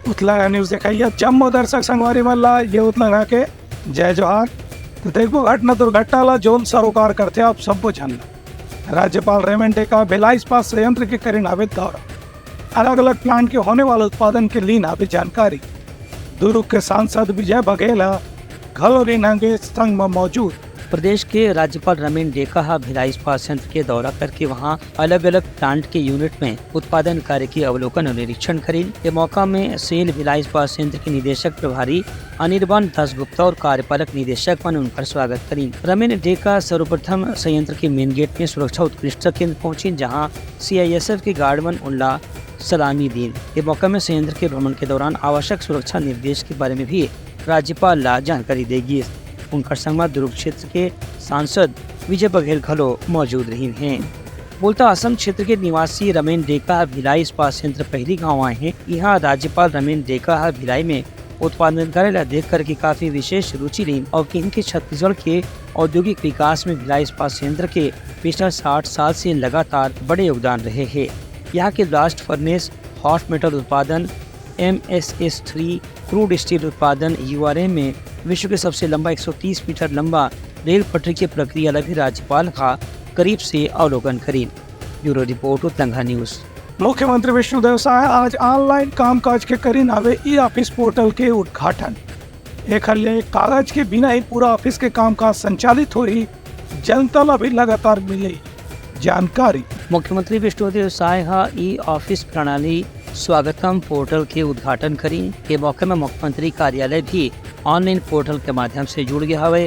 उतला news दिखाइए जम्मू दर्शक संगवारी मल्ला ये उतला के जय जोहार। तो देखो घटना दुर्घटना जोन सरोकार करते आप सबको जानना। राज्यपाल रेमंड डेका भिलाई इस्पात संयंत्र के करीन आवे दौरा, अलग अलग प्लांट के होने वाले उत्पादन के लिए नावे जानकारी। दुर्ग के सांसद विजय बघेल घलोरी नंगे संग में मौजूद। प्रदेश के राज्यपाल रमेन डेका भिलाई इस्पात संयंत्र के दौरा करके वहां अलग अलग प्लांट के यूनिट में उत्पादन कार्य की अवलोकन और निरीक्षण करें। ये मौका में सेल भिलाई इस्पात संयंत्र के निदेशक प्रभारी अनिर्बान दासगुप्ता और कार्यपालक निदेशक मन उनका स्वागत करें। रमेन डेका सर्वप्रथम संयंत्र के मेन गेट में सुरक्षा उत्कृष्टता केंद्र पहुँचे, जहाँ CISF के गार्डमैन उनला सलामी दी। ये मौका में संयंत्र के भ्रमण के दौरान आवश्यक सुरक्षा निर्देश के बारे में भी राज्यपाल ला जानकारी देगी। उनका संग दुर्ग क्षेत्र के सांसद विजय बघेल खलो मौजूद रही हैं। बोलता असम क्षेत्र के निवासी रमेन डेका भिलाई इस्पात संयंत्र पहली गाँव आए हैं। यहाँ राज्यपाल रमेन डेका भिलाई में उत्पादन कार्य देख कर के काफी विशेष रुचि ली और इनके छत्तीसगढ़ के औद्योगिक विकास में भिलाई इस्पात संयंत्र के पिछले 60 साल से लगातार बड़े योगदान रहे हैं। यहाँ के ब्लास्ट फर्नेस, हॉट मेटल उत्पादन, MSS3 क्रूड स्टील उत्पादन, URM में विश्व के सबसे लंबा 130 मीटर लंबा रेल पटरी की प्रक्रिया भी राज्यपाल का करीब से अवलोकन करें। ब्यूरो रिपोर्ट उत्तंगा न्यूज। मुख्यमंत्री विष्णुदेव साय आज ऑनलाइन कामकाज के करीन आवे ई ऑफिस पोर्टल के उद्घाटन। एक कागज के बिना ही पूरा ऑफिस के कामकाज संचालित हो रही, जनता ला भी लगातार मिली जानकारी। मुख्यमंत्री विष्णुदेव साय ई ऑफिस प्रणाली स्वागतम पोर्टल के उद्घाटन करी। के मौके में मुख्यमंत्री कार्यालय भी ऑनलाइन पोर्टल के माध्यम से जुड़ गया है।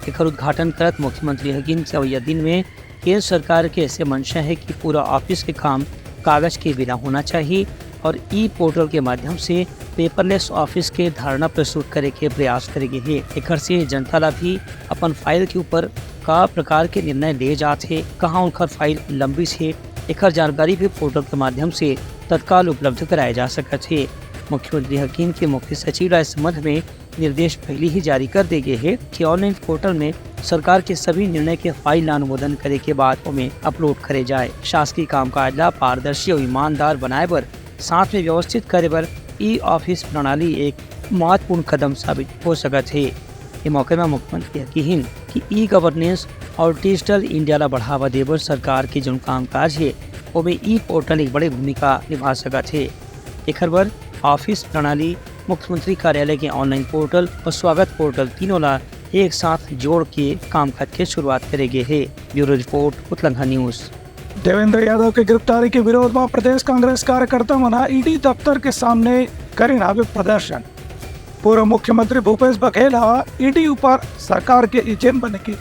एक उद्घाटन करत मुख्यमंत्री हकीन के अवैया दिन में केंद्र सरकार के ऐसे मंशा है कि पूरा ऑफिस के काम कागज के बिना होना चाहिए और ई पोर्टल के माध्यम से पेपरलेस ऑफिस के धारणा प्रस्तुत करे के प्रयास करेंगे है। एक से जनता ला भी अपन फाइल के ऊपर का प्रकार के निर्णय ले जाते, कहाँ उनका फाइल लंबी है, एक जानकारी भी पोर्टल के माध्यम से तत्काल उपलब्ध कराया जा सकते है। मुख्यमंत्री हकीम के मुख्य सचिव इस संबंध में निर्देश पहले ही जारी कर दिए गए हैं कि ऑनलाइन पोर्टल में सरकार के सभी निर्णय के फाइल अनुमोदन करे के बाद उन्हें अपलोड करे जाए। शासकीय कामकाज ला पारदर्शी और ईमानदार बनाए बर साथ में व्यवस्थित करे बर ई ऑफिस प्रणाली एक महत्वपूर्ण कदम साबित हो सकत है। ये मौके में मुख्यमंत्री यकीन कि ई गवर्नेंस और डिजिटल इंडिया ला बढ़ावा देवर सरकार के जो कामकाज है वो में ई पोर्टल एक बड़ी भूमिका निभा सकत है। एक बार ऑफिस प्रणाली मुख्यमंत्री कार्यालय के ऑनलाइन पोर्टल और स्वागत पोर्टल तीनों ला एक साथ जोड़ के कामकाज की शुरुआत करेंगे है। ब्यूरो रिपोर्ट उत्तंगा न्यूज। देवेंद्र यादव की गिरफ्तारी के विरोध में प्रदेश कांग्रेस कार्यकर्ता मना ईडी दफ्तर के सामने करें नावे प्रदर्शन। पूर्व मुख्यमंत्री भूपेश बघेल ईडी ऊपर सरकार के एजेंट बनने की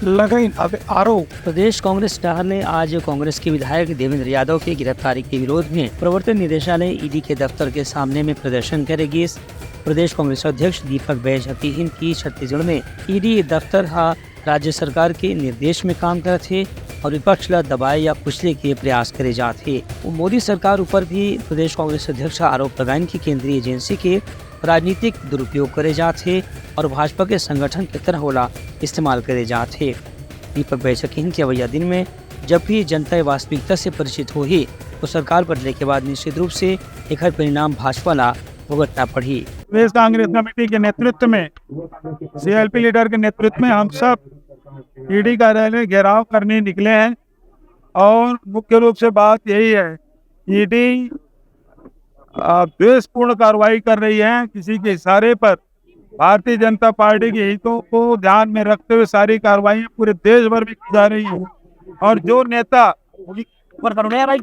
लगाई आरोप। प्रदेश कांग्रेस ने आज कांग्रेस के विधायक देवेंद्र यादव की गिरफ्तारी के विरोध में प्रवर्तन निदेशालय ईडी के दफ्तर के सामने में प्रदर्शन करेगी। प्रदेश कांग्रेस अध्यक्ष दीपक बैज हकीम की छत्तीसगढ़ में ईडी दफ्तर राज्य सरकार के निर्देश में काम करते और विपक्ष ला दबाए या कुचले के प्रयास करे जाते। मोदी सरकार ऊपर भी प्रदेश कांग्रेस अध्यक्ष आरोप लगाए कि केंद्रीय एजेंसी के राजनीतिक दुरुपयोग करे जाते और भाजपा के संगठन की तरह होला इस्तेमाल करे जाते। दीपक बैठकीन के अवैया दिन में जब भी जनता वास्तविकता से परिचित हो ही तो सरकार बदले के बाद निश्चित रूप से एक परिणाम भाजपा ला भुगतना पड़ी। प्रदेश कांग्रेस कमेटी के नेतृत्व में, CLP लीडर के नेतृत्व में हम सब ईडी कार्यालय घेराव करने निकले हैं और मुख्य रूप से बात यही है, ईडी द्वेषपूर्ण कार्रवाई कर रही है। किसी के इशारे पर भारतीय जनता पार्टी के हितों को ध्यान में रखते हुए सारी कार्रवाई पूरे देश भर में की जा रही है और जो नेता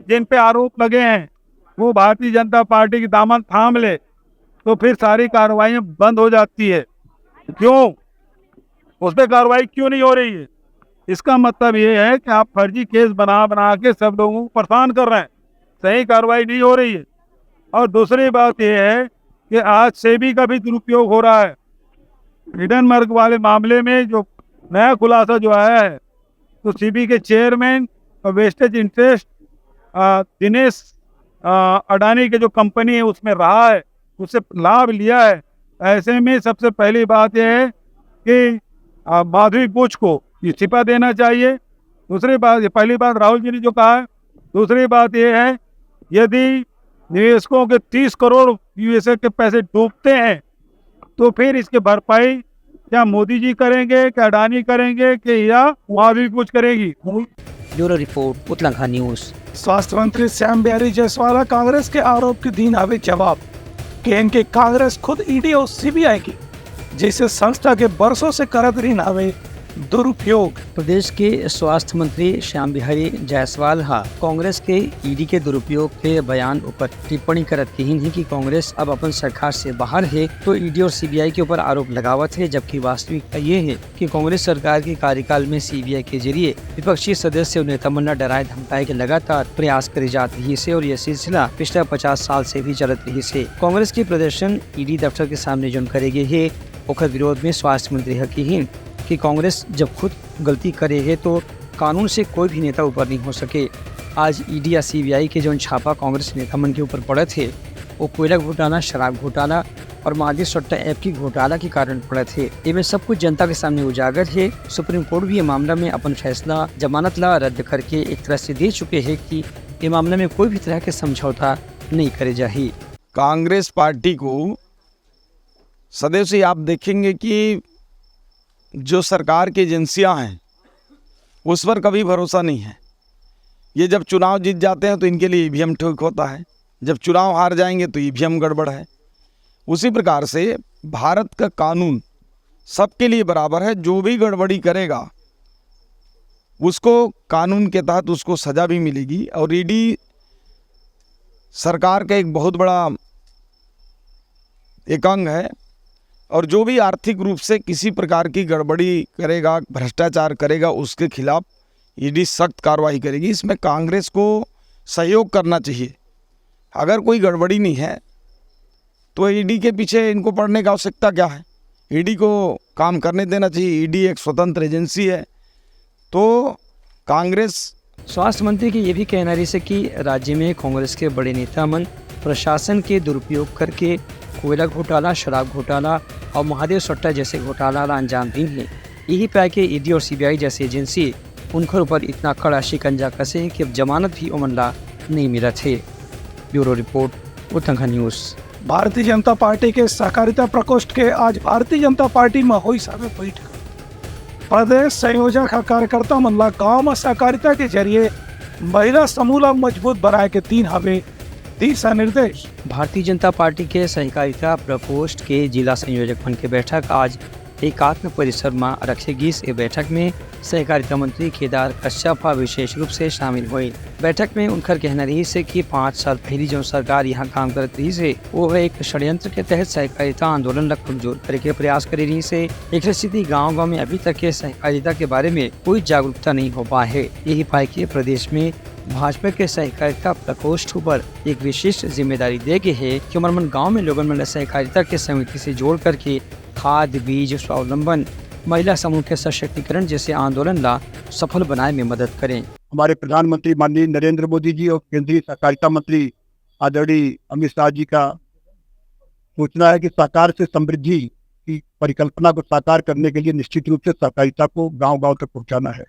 जिन पे आरोप लगे हैं वो भारतीय जनता पार्टी की दामन थाम ले तो फिर सारी कार्रवाई बंद हो जाती है। क्यों उस पर कार्रवाई क्यों नहीं हो रही है? इसका मतलब ये है कि आप फर्जी केस बना बना के सब लोगों को परेशान कर रहे हैं, सही कार्रवाई नहीं हो रही है। और दूसरी बात यह है कि आज सेबी का भी दुरुपयोग हो रहा है। हिडनबर्ग वाले मामले में जो नया खुलासा जो आया है तो सेबी के चेयरमैन और वेस्टेज इंटरेस्ट दिनेश अडानी के जो कंपनी है उसमें रहा है, उससे लाभ लिया है। ऐसे में सबसे पहली बात यह है कि माधवी बुच को इस्तीफा देना चाहिए। दूसरी बात, पहली बात राहुल जी ने जो कहा है, दूसरी बात यह है यदि निवेशकों के 30 करोड़ यूएसए के पैसे डूबते हैं तो फिर इसकी भरपाई क्या मोदी जी करेंगे, क्या अडानी करेंगे, कि या वहाँ भी कुछ करेगी? Bureau report Uttarakhand news. स्वास्थ्य मंत्री श्याम बिहारी जायसवाल कांग्रेस के आरोप के दिन आवे जवाब कहें कि कांग्रेस खुद ईडी और सीबीआई की जैसे संस्था के बरसों से करत रही नावे दुरुपयोग। प्रदेश के स्वास्थ्य मंत्री श्याम बिहारी जायसवाल कांग्रेस के ईडी के दुरुपयोग के बयान ऊपर टिप्पणी करत कही है कि कांग्रेस अब अपन सरकार से बाहर है तो ईडी और सीबीआई के ऊपर आरोप लगावत है, जबकि वास्तविकता ये है कि कांग्रेस सरकार के कार्यकाल में सीबीआई के जरिए विपक्षी सदस्य और नेता मन डराए धमकाए के लगातार प्रयास करे जात रही से और यह सिलसिला पिछले 50 साल से भी चलत रही से। कांग्रेस के प्रदर्शन ईडी दफ्तर के सामने जो करेगे है ओकर विरोध में स्वास्थ्य मंत्री हकीहीन कि कांग्रेस जब खुद गलती करे है तो कानून से कोई भी नेता ऊपर नहीं हो सके। आज ईडी या सीबीआई के जो छापा कांग्रेस नेता मन के ऊपर पड़े थे वो कोयला घोटाला, शराब घोटाला और मादी सट्टा ऐप की घोटाला के कारण पड़े थे। इनमें सब कुछ जनता के सामने उजागर है। सुप्रीम कोर्ट भी ये मामला में अपन फैसला जमानत ला रद्द करके एक तरह से दे चुके हैं कि ये मामले में कोई भी तरह के समझौता नहीं करे जाए। कांग्रेस पार्टी को सदैव से आप देखेंगे कि जो सरकार की एजेंसियां हैं उस पर कभी भरोसा नहीं है। ये जब चुनाव जीत जाते हैं तो इनके लिए ईवीएम ठीक होता है, जब चुनाव हार जाएंगे तो ईवीएम गड़बड़ है। उसी प्रकार से भारत का कानून सबके लिए बराबर है, जो भी गड़बड़ी करेगा उसको कानून के तहत उसको सज़ा भी मिलेगी। और ईडी सरकार का एक बहुत बड़ा एक अंग है और जो भी आर्थिक रूप से किसी प्रकार की गड़बड़ी करेगा, भ्रष्टाचार करेगा, उसके खिलाफ ईडी सख्त कार्रवाई करेगी। इसमें कांग्रेस को सहयोग करना चाहिए। अगर कोई गड़बड़ी नहीं है तो ईडी के पीछे इनको पड़ने की आवश्यकता क्या है? ईडी को काम करने देना चाहिए। ईडी एक स्वतंत्र एजेंसी है। तो कांग्रेस स्वास्थ्य मंत्री की ये भी कहना रही है कि राज्य में कांग्रेस के बड़े नेता मन प्रशासन के दुरुपयोग करके कोयला घोटाला, शराब घोटाला और महादेव सट्टा जैसे घोटाला अंजाम दी है। यही पाया कि ईडी और सीबीआई जैसी एजेंसी उनके ऊपर इतना कड़ा शिकंजा कसे कि अब जमानत भी उमनला नहीं मिला थे। Bureau report Uttarakhand news. Bharatiya Janata party के सहकारिता प्रकोष्ठ के आज भारतीय जनता पार्टी में हुई सारे बैठक प्रदेश संयोजक कार्यकर्ता मनला गाँव में सहकारिता के जरिए महिला समूह मजबूत बनाए के 3 हवे दिशा निर्देश। भारतीय जनता पार्टी के सहकारिता प्रकोष्ठ के जिला संयोजक मन की बैठक आज एकात्म परिसर में रखेगी। इस बैठक में सहकारिता मंत्री केदार कश्यप विशेष रूप से शामिल हुए। बैठक में उनका कहना रही है कि 5 साल पहले जो सरकार यहाँ काम करती रही से वो एक षड्यंत्र के तहत सहकारिता आंदोलन ला कमजोर करे के प्रयास कर रही से। एक स्थिति गाँव में अभी तक के सहकारिता के बारे में कोई जागरूकता नहीं हो पाया है। यही पाए कि प्रदेश में भाजपा के सहकारिता प्रकोष्ठ पर एक विशिष्ट जिम्मेदारी दे गई है कि मन गाँव में लोगों में सहकारिता के समिति से जोड़ करके खाद, बीज, स्वावलंबन, महिला समूह के सशक्तिकरण जैसे आंदोलन ला सफल बनाए में मदद करें। हमारे प्रधानमंत्री माननीय नरेंद्र मोदी जी और केंद्रीय सहकारिता मंत्री आदरणीय अमित शाह जी का सोचना है कि सहकार से समृद्धि की परिकल्पना को साकार करने के लिए निश्चित रूप से सहकारिता को गांव-गांव तक पहुंचाना है।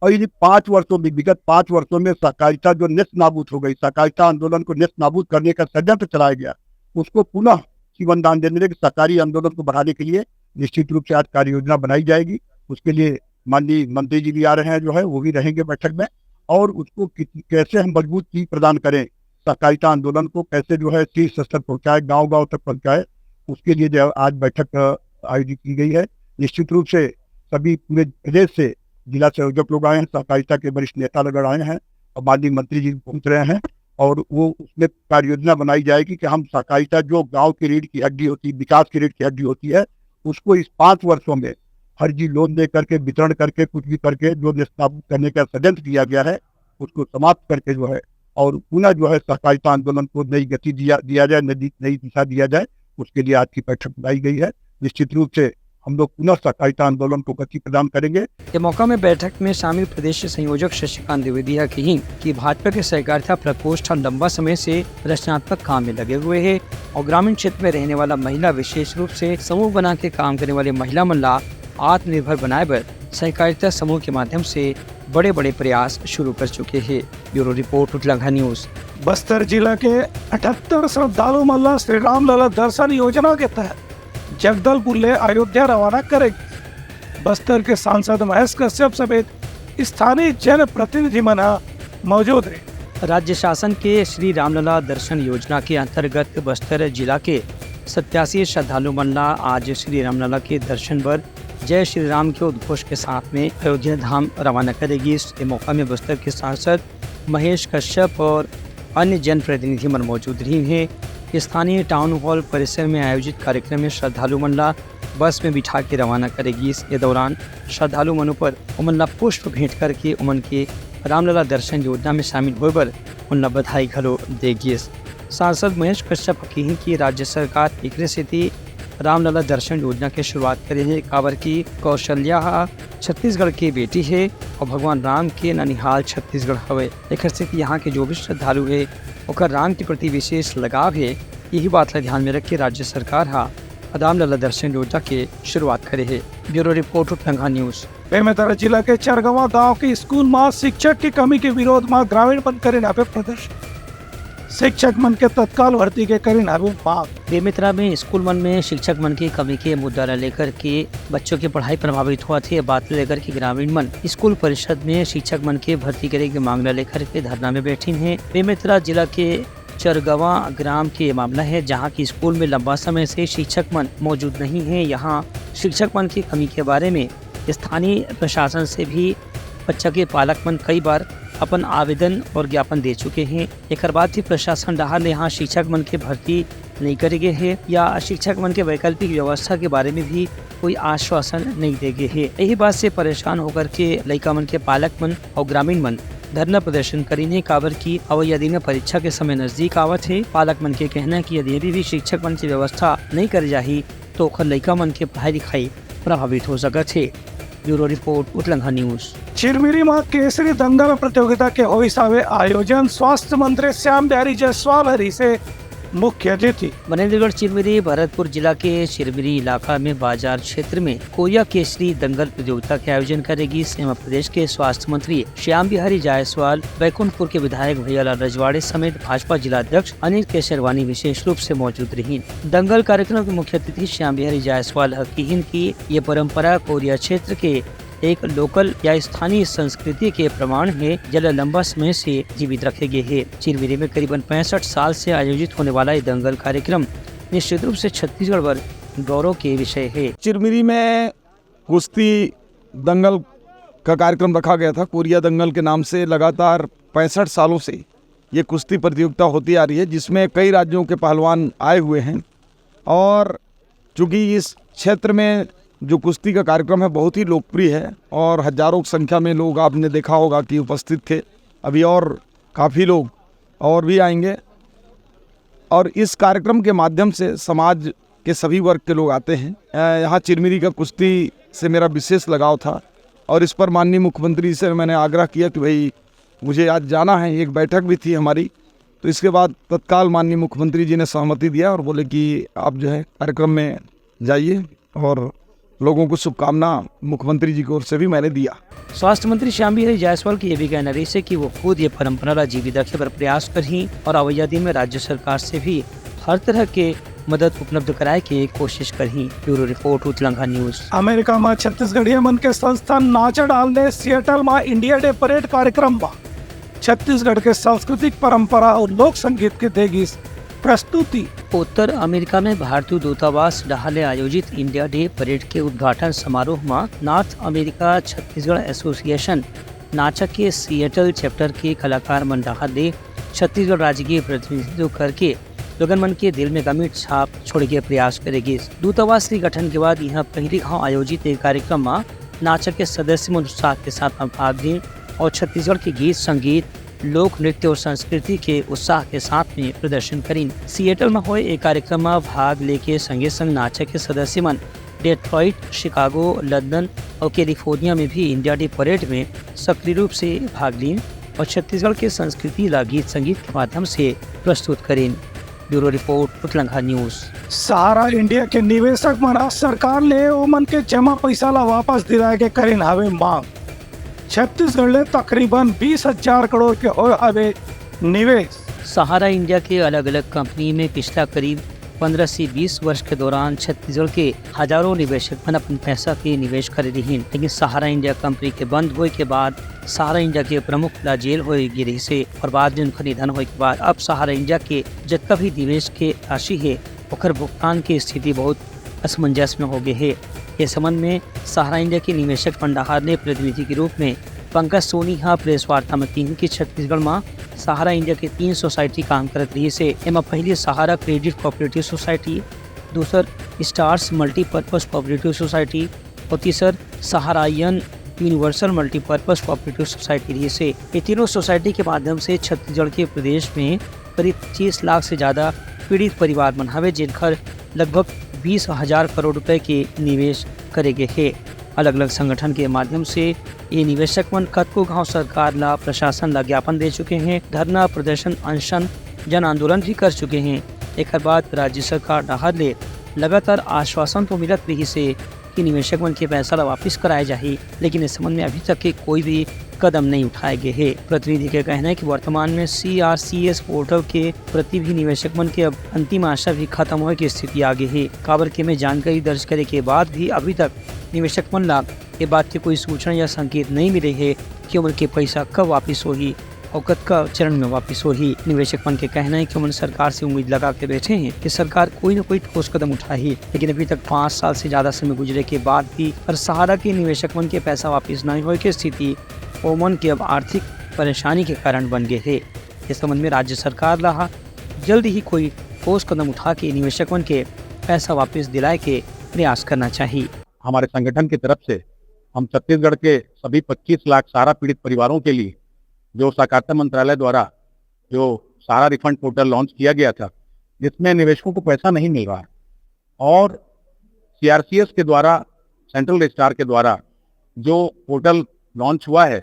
और ये 5 वर्षों में, विगत 5 वर्षों में सहकारिता जो नेस्त नाबूद हो गई, सहकारिता आंदोलन को नेस्त नाबूद करने का षड्यंत्र चलाया गया, उसको पुनः जीवन दान देने के सहकारी आंदोलन को बढ़ाने के लिए निश्चित रूप से आज कार्य योजना बनाई जाएगी। उसके लिए माननीय मंत्री जी भी आ रहे हैं, जो है वो भी रहेंगे बैठक में। और उसको कैसे हम मजबूत चीज प्रदान करें, सहकारिता आंदोलन को कैसे जो है शीर्ष स्तर पहुँचाए, गाँव-गाँव तक पहुँचाए, उसके लिए जो आज बैठक आयोजित की गई है। निश्चित रूप से सभी पूरे प्रदेश से जिला संयोजक लोग आए हैं, सहकारिता के वरिष्ठ नेता लोग आए हैं और माननीय मंत्री जी पहुँच रहे हैं। और वो उसमें कार्य योजना बनाई जाएगी कि हम सहकारिता जो गांव की रीढ़ की हड्डी होती है, विकास की रीढ़ की हड्डी होती है, उसको इस 5 वर्षों में फर्जी लोन दे करके, वितरण करके, कुछ भी करके जो निष्पादित करने का षड्यंत्र किया गया है, उसको समाप्त करके जो है और पुनः जो है सहकारिता आंदोलन को नई गति दिया जाए, नई दिशा दिया जाए, उसके लिए आज की बैठक बुलाई गई है। निश्चित रूप से हम लोग पुनः सहकारिता आंदोलन को गति प्रदान करेंगे। के मौका में बैठक में शामिल प्रदेश संयोजक शशिकांत द्विवेदी कही कि भाजपा के सहकारिता प्रकोष्ठ लंबा समय से रचनात्मक काम में लगे हुए हैं और ग्रामीण क्षेत्र में रहने वाला महिला, विशेष रूप से समूह बना के काम करने वाले महिला महिला आत्मनिर्भर बनाए पर सहकारिता समूह के माध्यम से बड़े बड़े प्रयास शुरू कर चुके हैं। Bureau report Uttarakhand news. Bastar जिला के 78 श्रद्धालु मल्ला श्री रामलला दर्शन योजना के तहत जगदलपुर ले अयोध्या रवाना करेगी। बस्तर के सांसद महेश कश्यप समेत स्थानीय जन प्रतिनिधि मना मौजूद रहे। राज्य शासन के श्री रामलला दर्शन योजना के अंतर्गत बस्तर जिला के 87 श्रद्धालु मल्ला आज श्री रामलला के दर्शन पर जय श्री राम के उद्घोष के साथ में अयोध्या धाम रवाना करेगी। इस मौका में बस्तर के सांसद महेश कश्यप और अन्य जनप्रतिनिधि मन मौजूद रही हैं। स्थानीय टाउन हॉल परिसर में आयोजित कार्यक्रम में श्रद्धालु मल्ला बस में बिठा के रवाना करेगी। इसके दौरान श्रद्धालु मनों पर उमन पुष्प भेंट करके उमन के रामलला दर्शन योजना में शामिल होए पर उन बधाई घलो देगी। सांसद महेश कश्यप कही कि राज्य सरकार एक सेती रामलला दर्शन योजना की शुरुआत करे है। काबर की कौशल्या छत्तीसगढ़ की बेटी है और भगवान राम के ननिहाल छत्तीसगढ़ हवे। एक से यहाँ के जो भी श्रद्धालु है ओकर राम के प्रति विशेष लगाव है। यही बात ला ध्यान में रख के राज्य सरकार रामलला दर्शन योजना की शुरुआत करे है। Bureau report Uttarakhand news. Bemetara जिला के चरगवा गांव के स्कूल में शिक्षक की कमी के विरोध में ग्रामीण मन करे नापे प्रदर्शन। शिक्षक मन के तत्काल भर्ती के करे नापे मांग। बेमेतरा में स्कूल मन में शिक्षक मन की कमी के मुद्दा लेकर के बच्चों की पढ़ाई प्रभावित हुआ थी। बात लेकर के ग्रामीण मन स्कूल परिषद में शिक्षक मन के भर्ती करे के मांग लेकर के धरना में बैठी हैं। बेमेतरा जिला के चरगवा ग्राम के मामला है, जहां की स्कूल में लंबा समय से शिक्षक मन मौजूद नहीं है। यहाँ शिक्षक मन की कमी के बारे में स्थानीय प्रशासन से भी बच्चा के पालक मन कई बार अपन आवेदन और ज्ञापन दे चुके हैं। एक बाद भी प्रशासन डहार ने यहाँ शिक्षक मन के भर्ती नहीं करेगे है या शिक्षक मन के वैकल्पिक व्यवस्था के बारे में भी कोई आश्वासन नहीं देगे है। यही बात से परेशान होकर के लड़का मन के पालक मन और ग्रामीण मन धरना प्रदर्शन करीने। काबर की अब यदि में परीक्षा के समय नजदीक आवत है, पालक मन के कहना है कि यदि भी शिक्षक मन की व्यवस्था नहीं कर जाही तो ओखर लड़का मन के पढ़ाई लिखाई प्रभावित हो सकत है। Bureau report Uttarakhand news. Chirmiri में केसरी दंगल प्रतियोगिता के होइसावे आयोजन स्वास्थ्य मंत्री श्याम बिहारी जायसवाल हरी से मुख्य अतिथि। मनेन्द्रगढ़ चिरमिरी भरतपुर जिला के चिरमिरी इलाका में बाजार क्षेत्र में कोया केसरी दंगल प्रतियोगिता के आयोजन करेगी। इसमें प्रदेश के स्वास्थ्य मंत्री श्याम बिहारी जायसवाल, बैकुंठपुर के विधायक भैयालाल रजवाड़े समेत भाजपा जिला अध्यक्ष अनिल केसरवानी विशेष रूप से मौजूद रही। दंगल कार्यक्रम के मुख्य अतिथि श्याम बिहारी जायसवाल हकीन की ये परंपरा कोरिया क्षेत्र के एक लोकल या स्थानीय संस्कृति के प्रमाण है, जल लंबा समय से जीवित रखे गए है। चिरमिरी में करीबन 65 साल से आयोजित होने वाला ये दंगल कार्यक्रम निश्चित रूप से छत्तीसगढ़ पर गौरव के विषय है। चिरमिरी में कुश्ती दंगल का कार्यक्रम रखा गया था। कोरिया दंगल के नाम से लगातार 65 सालों से ये कुश्ती प्रतियोगिता होती आ रही है, जिसमें कई राज्यों के पहलवान आए हुए हैं। और चूँकि इस क्षेत्र में जो कुश्ती का कार्यक्रम है बहुत ही लोकप्रिय है और हजारों की संख्या में लोग आपने देखा होगा कि उपस्थित थे। अभी और काफ़ी लोग और भी आएंगे और इस कार्यक्रम के माध्यम से समाज के सभी वर्ग के लोग आते हैं। यहाँ चिरमिरी का कुश्ती से मेरा विशेष लगाव था और इस पर माननीय मुख्यमंत्री से मैंने आग्रह किया कि भाई मुझे आज जाना है। एक बैठक भी थी हमारी, तो इसके बाद तत्काल माननीय मुख्यमंत्री जी ने सहमति दिया और बोले कि आप जो है कार्यक्रम में जाइए और लोगों को शुभकामना मुख्यमंत्री जी की ओर से भी मैंने दिया। स्वास्थ्य मंत्री श्याम बिहारी जायसवाल की ये भी कहना रही है कि वो खुद ये परंपरा जीवित रखे पर प्रयास करही और अवैया दिन में राज्य सरकार से भी हर तरह के मदद उपलब्ध कराए की कोशिश करही। Bureau report Uttarakhand news. America में छत्तीसगढ़िया मन के संस्थान नाचा डाल ने सिएटल में इंडिया डे परेड कार्यक्रम में छत्तीसगढ़ के सांस्कृतिक परंपरा और लोक संगीत के देगी प्रस्तुति। उत्तर अमेरिका में भारतीय दूतावास डहाले आयोजित इंडिया डे परेड के उद्घाटन समारोह में नॉर्थ अमेरिका छत्तीसगढ़ एसोसिएशन नाचा के सिएटल चैप्टर के कलाकार मन डहाले छत्तीसगढ़ राज्य के प्रतिनिधित्व करके लोगन मन के दिल में गमित छाप छोड़े के प्रयास करेगी। दूतावास के गठन के बाद यहाँ पहली गाँव आयोजित एक कार्यक्रम में नाचा के सदस्य में उत्साह के साथ भाग लें और छत्तीसगढ़ के गीत संगीत लोक नृत्य और संस्कृति के उत्साह के साथ में प्रदर्शन करें। सिएटल में हुए एक कार्यक्रम में भाग लेके संगे संग नाचा के सदस्य मन डेट्रॉइट, शिकागो, लंदन और कैलिफोर्निया में भी इंडिया डे परेड में सक्रिय रूप से भाग लें और छत्तीसगढ़ के संस्कृति ला गीत संगीत के माध्यम से प्रस्तुत करें। Bureau report Uttarakhand news. Sahara India के निवेशक मना सरकार ने ओमन के जमा पैसा ला वापस दिलाए के करें हवे मांग। छत्तीसगढ़ ले तकरीबन 20,000 करोड़ के हो हवे निवेश। सहारा इंडिया के अलग अलग कंपनी में पिछला करीब 15 से 20 वर्ष के दौरान छत्तीसगढ़ के हजारों निवेशक अपन पैसा के निवेश करे रही, लेकिन सहारा इंडिया कंपनी के बंद होए के बाद सहारा इंडिया के प्रमुख ला जेल हो गिरी से और बाद में उनका निधन होए के बाद अब सहारा इंडिया के जितना भी निवेश के राशि है ओकर भुगतान की स्थिति बहुत असमंजस में हो गए है। इस संबंध में सहारा इंडिया के निवेशक फंडाहार ने प्रतिनिधि के रूप में पंकज सोनी प्रेस वार्ता में तीन की छत्तीसगढ़ में सहारा इंडिया के 3 सोसाइटी काम करत रही से एमा पहली सहारा क्रेडिट कोऑपरेटिव सोसाइटी, दूसर स्टार्स मल्टीपर्पज कोऑपरेटिव सोसाइटी और तीसर सहारा यूनिवर्सल मल्टीपर्पज कोऑपरेटिव सोसाइटी रही से। ये तीनों सोसाइटी के माध्यम से छत्तीसगढ़ के प्रदेश में करीब 25 लाख से ज़्यादा पीड़ित परिवार बनावे जिनकर लगभग 20,000 करोड़ रुपए के निवेश करे गए है। अलग अलग संगठन के माध्यम से ये निवेशक मन कतको गाँव सरकार ला प्रशासन ला ज्ञापन दे चुके हैं, धरना प्रदर्शन अनशन जन आंदोलन भी कर चुके हैं। एक बाद राज्य सरकार डहर ले लगातार आश्वासन तो मिलत रही से कि निवेशक मन के पैसा ला वापिस कराए जाही, लेकिन इस संबंध में अभी तक के कोई भी कदम नहीं उठाए गए हैं। प्रतिनिधि का कहना है कि वर्तमान में CRCS पोर्टल के प्रति भी निवेशक मन के अब अंतिम आशा भी खत्म होने की स्थिति आ गई है। काबर के में जानकारी दर्ज करे के बाद भी अभी तक निवेशक मन ला ये बात की कोई सूचना या संकेत नहीं मिले है कि उनके पैसा कब वापिस होगी और कतका चरण में वापिस होगी। निवेशक मन के कहना है कि उन्होंने सरकार से उम्मीद लगा के बैठे हैं कि सरकार कोई न कोई ठोस कदम उठाए, लेकिन अभी तक 5 साल से ज्यादा समय गुजरे के बाद भी और सहारा के निवेशक मन के पैसा वापिस नहीं होने की स्थिति ओमन के अब आर्थिक परेशानी के कारण बन गए है। इस संबंध में राज्य सरकार ला जल्द ही कोई ठोस कदम उठा के निवेशक मन के पैसा वापिस दिलाए के प्रयास करना चाहिए। हमारे संगठन की तरफ से हम छत्तीसगढ़ के सभी 25 लाख सहारा पीड़ित परिवारों के लिए जो सहकारिता मंत्रालय द्वारा जो सहारा रिफंड पोर्टल लॉन्च किया गया था, जिसमें निवेशकों को पैसा नहीं मिल रहा है, और CRCS के द्वारा सेंट्रल रजिस्ट्रार के द्वारा जो पोर्टल लॉन्च हुआ है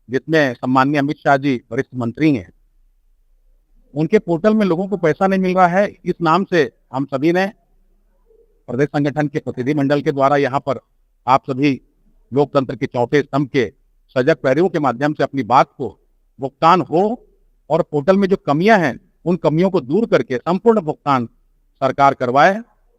जिसमें सम्माननीय अमित शाह जी वरिष्ठ मंत्री हैं, उनके पोर्टल में लोगों को पैसा नहीं मिल रहा है। इस नाम से हम सभी ने प्रदेश संगठन के प्रतिनिधि मंडल के द्वारा यहाँ पर आप सभी लोकतंत्र के चौथे स्तंभ के सजग पैरों के माध्यम से अपनी बात को भुगतान हो और पोर्टल में जो कमियां हैं उन कमियों को दूर करके संपूर्ण भुगतान सरकार करवाए।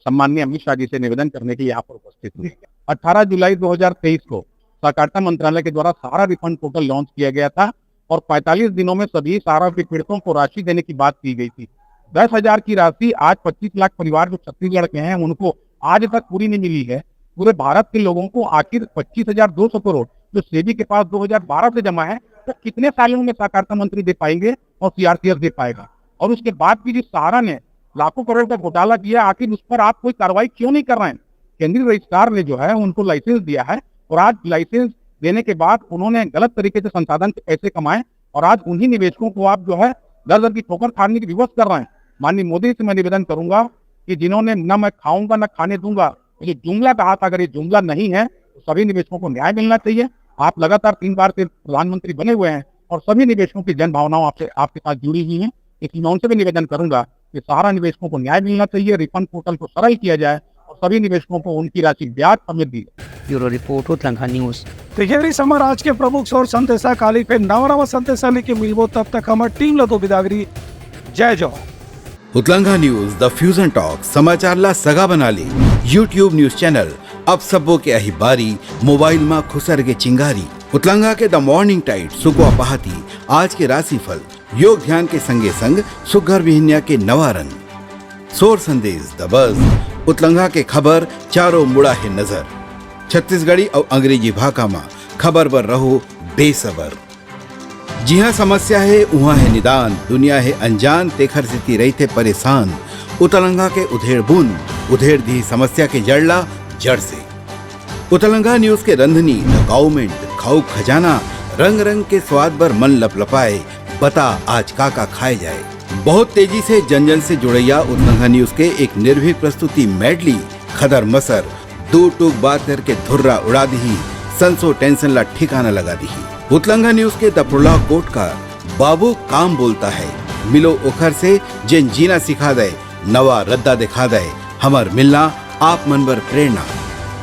सम्माननीय अमित शाह जी से निवेदन करने के लिए यहाँ पर उपस्थित हुए। 18 जुलाई 2023 को सहकारिता मंत्रालय के द्वारा सहारा रिफंड पोर्टल लॉन्च किया गया था और 45 दिनों में सभी सहारा पीड़ितों को राशि देने की बात की गई थी। 10,000 की राशि आज 25 लाख परिवार जो छत्तीसगढ़ के हैं उनको आज तक पूरी नहीं मिली है। पूरे भारत के लोगों को आखिर 25,200 करोड़ जो सेबी के पास 2012 से जमा है तो कितने सालों में सहकारिता मंत्री दे पाएंगे और CRCS दे पाएगा। और उसके बाद भी जिस सहारा ने लाखों करोड़ का घोटाला किया, आखिर उस पर आप कोई कार्रवाई क्यों नहीं कर रहे हैं? केंद्रीय रजिस्ट्रार ने जो है उनको लाइसेंस दिया है और आज लाइसेंस देने के बाद उन्होंने गलत तरीके से संसाधन के पैसे कमाए और आज उन्हीं निवेशकों को आप जो है दर दर की ठोकर खाने की विवश कर रहे हैं। माननीय मोदी से मैं निवेदन करूंगा कि जिन्होंने न मैं खाऊंगा न खाने दूंगा, ये जुमला कहा था, अगर ये जुमला नहीं है तो सभी निवेशकों को न्याय मिलना चाहिए। आप लगातार 3 बार से प्रधानमंत्री बने हुए हैं और सभी निवेशकों की जन भावनाओं आपके साथ जुड़ी हुई हैं, इसलिए मैं उनसे भी निवेदन करूंगा कि सहारा निवेशकों को न्याय मिलना चाहिए, रिफंड पोर्टल को सरल किया जाए और सभी निवेशकों को उनकी राशि ब्याज समेत दी। ब्यूरो रिपोर्ट उतलंगा न्यूज। तो ये समर आज के प्रमुख और संदेशा काली पे नवा संदेशा लेके मिलबो, तब तक हमारे टीम ला दो बिदागरी। जय जवान। उतलंगा न्यूज द फ्यूजन टॉक समाचार ला सगा बना ली। YouTube न्यूज चैनल अब सबो के अही बारी मोबाइल में खुसर के चिंगारी। उतलंगा के द मॉर्निंग टाइट सुगवा पहाती आज के राशिफल योग ध्यान के संगे संग सुगर विहिन्या के नवारन सोर संदेश द बज। उतलंगा के खबर चारों मुड़ा है नजर। छत्तीसगढ़ी और अंग्रेजी भाषा में खबर बर रहो बेसबर। जी हाँ, समस्या है वहाँ है निदान, दुनिया है अनजान तेखर से रही थे परेशान। उतलंगा के उधेड़ बुन उधेड़ दी समस्या के जड़ला जड़ से। उतलंगा न्यूज के रंधनी द गवर्नमेंट खाऊ खजाना रंग रंग के स्वाद पर मन लपलपाए। बता आज का खाए जाए। बहुत तेजी से जन जन से जुड़ैया उतलंगा न्यूज के एक निर्भीक प्रस्तुति मेडली खदर मसर दो टूक बात करके धुर्रा उड़ा दी, संसो टेंशन ला ठिकाना लगा दी। उतलंगा न्यूज के द प्रोलॉग कोट का बाबू काम बोलता है, मिलो ओखर से जिन जीना सिखा दे, नवा रद्दा दिखा दे, हमर मिलना आप मनबर प्रेरणा।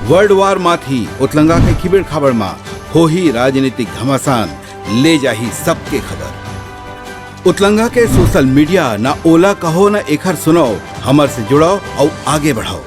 वर्ल्ड वार माथी उतलंगा के खिबड़ खबर मा हो ही राजनीतिक घमासान ले जाही सबके खबर। उतलंगा के सोशल मीडिया ना ओला कहो ना एखर सुनो, हमर से जुड़ो और आगे बढ़ो।